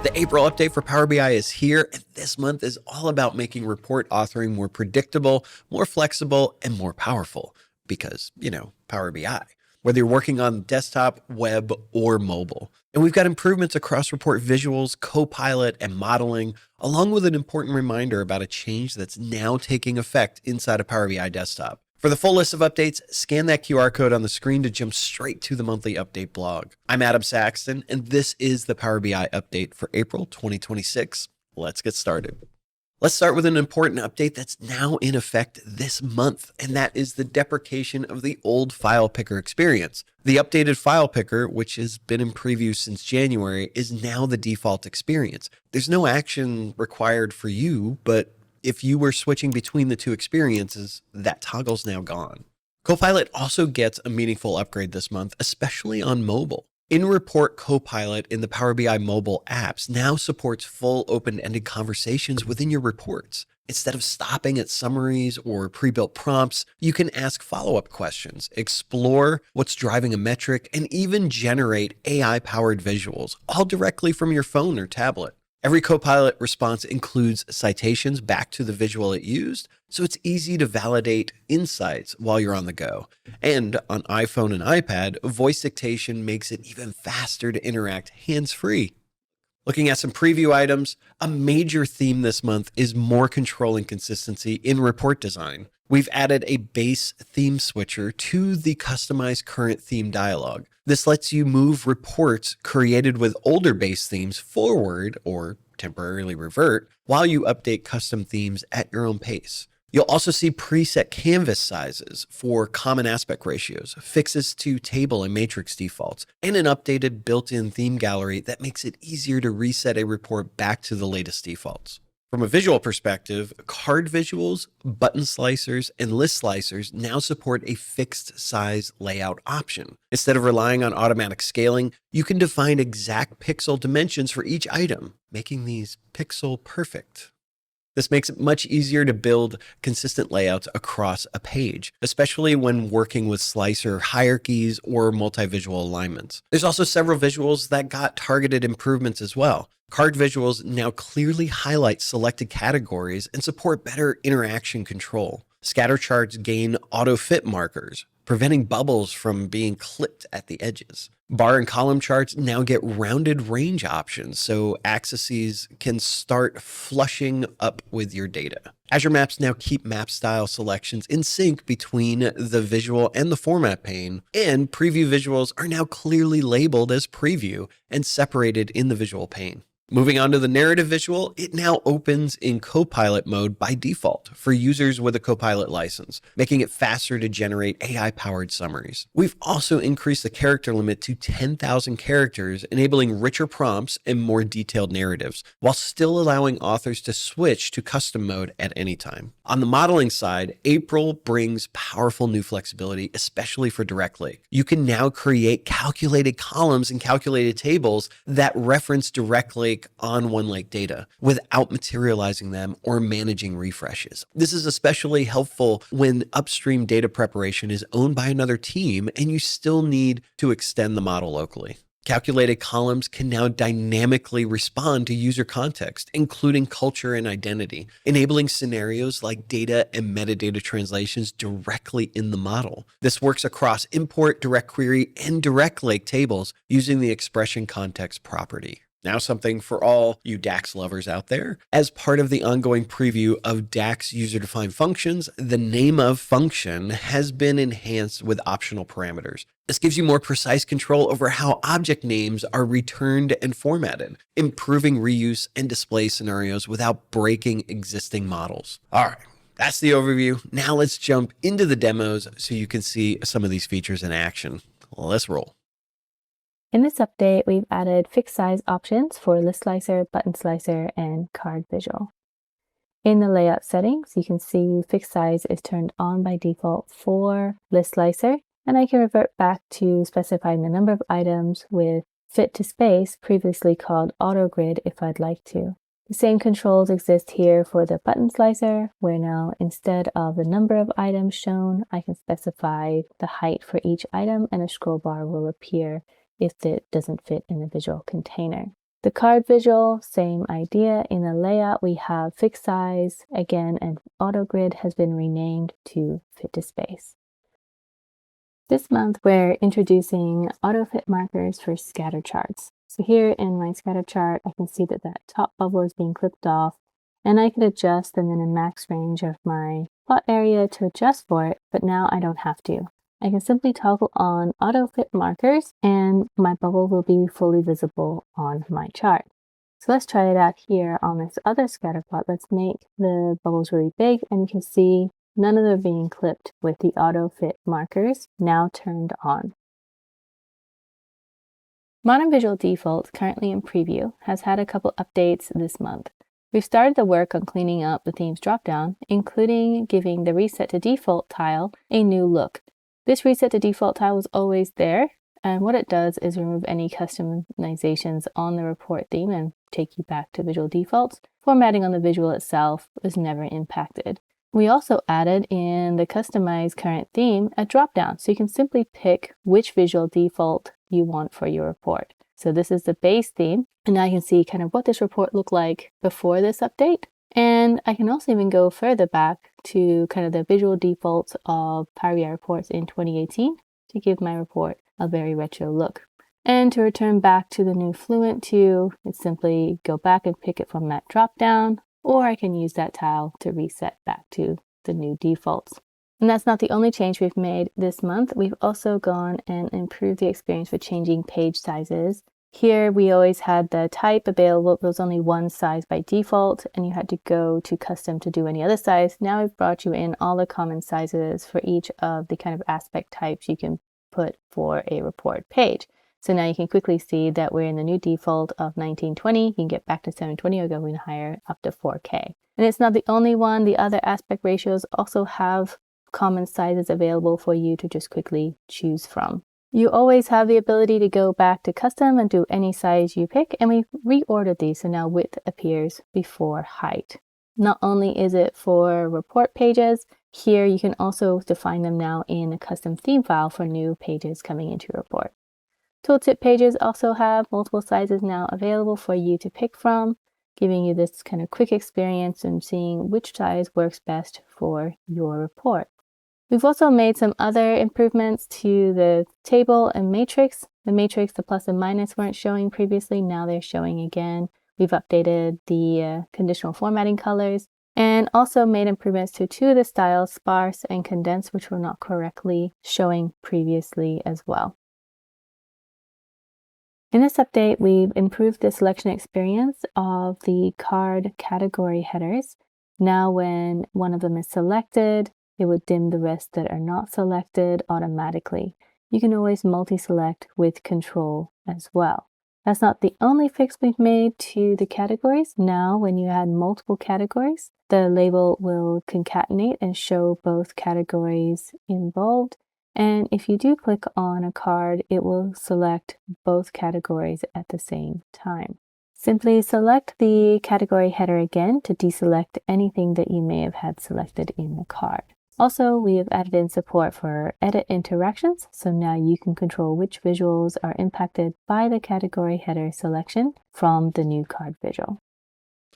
The April update for Power BI is here, and this month is all about making report authoring more predictable, more flexible, and more powerful. Because, Power BI. Whether you're working on desktop, web, or mobile. And we've got improvements across report visuals, Copilot, and modeling, along with an important reminder about a change that's now taking effect inside of Power BI Desktop. For the full list of updates, scan that QR code on the screen to jump straight to the monthly update blog. I'm Adam Saxton, and this is the Power BI update for April 2026. Let's get started. Let's start with an important update that's now in effect this month, and that is the deprecation of the old file picker experience. The updated file picker, which has been in preview since January, is now the default experience. There's no action required for you, but if you were switching between the two experiences, that toggle's now gone. Copilot also gets a meaningful upgrade this month, especially on mobile. In-report Copilot in the Power BI mobile apps now supports full open-ended conversations within your reports. Instead of stopping at summaries or pre-built prompts, you can ask follow-up questions, explore what's driving a metric, and even generate AI-powered visuals, all directly from your phone or tablet. Every Copilot response includes citations back to the visual it used, so it's easy to validate insights while you're on the go. And on iPhone and iPad, voice dictation makes it even faster to interact hands-free. Looking at some preview items, a major theme this month is more control and consistency in report design. We've added a base theme switcher to the customized current theme dialog. This lets you move reports created with older base themes forward or temporarily revert while you update custom themes at your own pace. You'll also see preset canvas sizes for common aspect ratios, fixes to table and matrix defaults, and an updated built-in theme gallery that makes it easier to reset a report back to the latest defaults. From a visual perspective, card visuals, button slicers, and list slicers now support a fixed size layout option. Instead of relying on automatic scaling, you can define exact pixel dimensions for each item, making these pixel perfect. This makes it much easier to build consistent layouts across a page, especially when working with slicer hierarchies or multi-visual alignments. There's also several visuals that got targeted improvements as well. Card visuals now clearly highlight selected categories and support better interaction control. Scatter charts gain auto-fit markers, preventing bubbles from being clipped at the edges. Bar and column charts now get rounded range options, so axes can start flushing up with your data. Azure Maps now keep map style selections in sync between the visual and the format pane, and preview visuals are now clearly labeled as preview and separated in the visual pane. Moving on to the narrative visual, it now opens in Copilot mode by default for users with a Copilot license, making it faster to generate AI-powered summaries. We've also increased the character limit to 10,000 characters, enabling richer prompts and more detailed narratives, while still allowing authors to switch to custom mode at any time. On the modeling side, April brings powerful new flexibility, especially for Direct Lake. You can now create calculated columns and calculated tables that reference Direct Lake on OneLake data without materializing them or managing refreshes. This is especially helpful when upstream data preparation is owned by another team and you still need to extend the model locally. Calculated columns can now dynamically respond to user context, including culture and identity, enabling scenarios like data and metadata translations directly in the model. This works across import, direct query, and Direct Lake tables using the expression context property. Now something for all you DAX lovers out there. As part of the ongoing preview of DAX user-defined functions, the name of function has been enhanced with optional parameters. This gives you more precise control over how object names are returned and formatted, improving reuse and display scenarios without breaking existing models. All right, that's the overview. Now let's jump into the demos so you can see some of these features in action. Let's roll. In this update, we've added fixed size options for list slicer, button slicer, and card visual. In the layout settings, you can see fixed size is turned on by default for list slicer, and I can revert back to specifying the number of items with fit to space, previously called auto grid, if I'd like to. The same controls exist here for the button slicer, where now instead of the number of items shown, I can specify the height for each item and a scroll bar will appear if it doesn't fit in the visual container. The card visual, same idea. In the layout, we have fixed size again, and auto grid has been renamed to fit to space. This month, we're introducing auto fit markers for scatter charts. So here in my scatter chart, I can see that that top bubble is being clipped off, and I could adjust the min and max range of my plot area to adjust for it, but now I don't have to. I can simply toggle on auto fit markers and my bubble will be fully visible on my chart. So let's try it out here on this other scatter plot. Let's make the bubbles really big, and you can see none of them are being clipped with the auto fit markers now turned on. Modern Visual Default, currently in preview, has had a couple updates this month. We've started the work on cleaning up the themes dropdown, including giving the Reset to Default tile a new look. This Reset to Default tile was always there, and what it does is remove any customizations on the report theme and take you back to visual defaults. Formatting on the visual itself was never impacted. We also added in the Customize Current Theme a dropdown, so you can simply pick which visual default you want for your report. So this is the base theme, and now you can see kind of what this report looked like before this update. And I can also even go further back to kind of the visual defaults of Power BI reports in 2018 to give my report a very retro look. And to return back to the new Fluent 2, it's simply go back and pick it from that dropdown, or I can use that tile to reset back to the new defaults. And that's not the only change we've made this month. We've also gone and improved the experience for changing page sizes. Here we always had the type available. There was only one size by default, and you had to go to custom to do any other size. Now we've brought you in all the common sizes for each of the kind of aspect types you can put for a report page. So now you can quickly see that we're in the new default of 1920. You can get back to 720 or going higher up to 4K. And it's not the only one. The other aspect ratios also have common sizes available for you to just quickly choose from. You always have the ability to go back to custom and do any size you pick, and we've reordered these so now width appears before height. Not only is it for report pages, here you can also define them now in a custom theme file for new pages coming into your report. Tooltip pages also have multiple sizes now available for you to pick from, giving you this kind of quick experience and seeing which size works best for your report. We've also made some other improvements to the table and matrix. The matrix, the plus and minus weren't showing previously, now they're showing again. We've updated the conditional formatting colors and also made improvements to two of the styles, sparse and condensed, which were not correctly showing previously as well. In this update, we've improved the selection experience of the card category headers. Now when one of them is selected, it would dim the rest that are not selected automatically. You can always multi-select with control as well. That's not the only fix we've made to the categories. Now, when you add multiple categories, the label will concatenate and show both categories involved. And if you do click on a card, it will select both categories at the same time. Simply select the category header again to deselect anything that you may have had selected in the card. Also, we have added in support for edit interactions, so now you can control which visuals are impacted by the category header selection from the new card visual.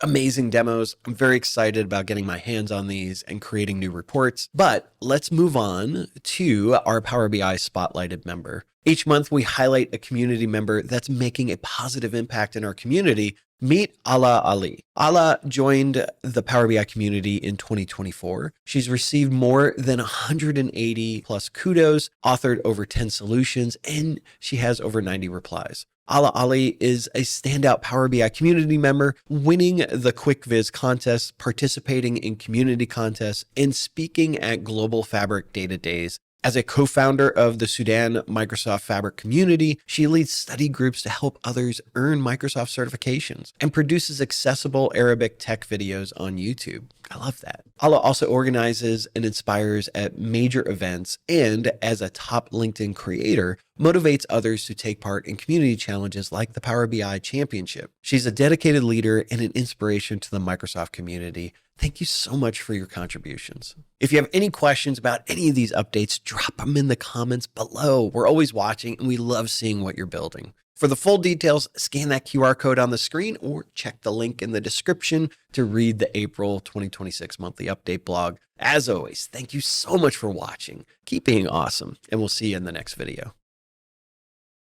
Amazing demos. I'm very excited about getting my hands on these and creating new reports. But let's move on to our Power BI Spotlighted member. Each month, we highlight a community member that's making a positive impact in our community. Meet Ala Ali. Ala joined the Power BI community in 2024. She's received more than 180 plus kudos, authored over 10 solutions, and she has over 90 replies. Ala Ali is a standout Power BI community member, winning the Quick Viz contest, participating in community contests, and speaking at Global Fabric Data Days. As a co-founder of the Sudan Microsoft Fabric community, she leads study groups to help others earn Microsoft certifications and produces accessible Arabic tech videos on YouTube. I love that. Ala also organizes and inspires at major events, and as a top LinkedIn creator, motivates others to take part in community challenges like the Power BI Championship. She's a dedicated leader and an inspiration to the Microsoft community. Thank you so much for your contributions. If you have any questions about any of these updates, drop them in the comments below. We're always watching and we love seeing what you're building. For the full details, scan that QR code on the screen or check the link in the description to read the April 2026 monthly update blog. As always, thank you so much for watching. Keep being awesome, and we'll see you in the next video.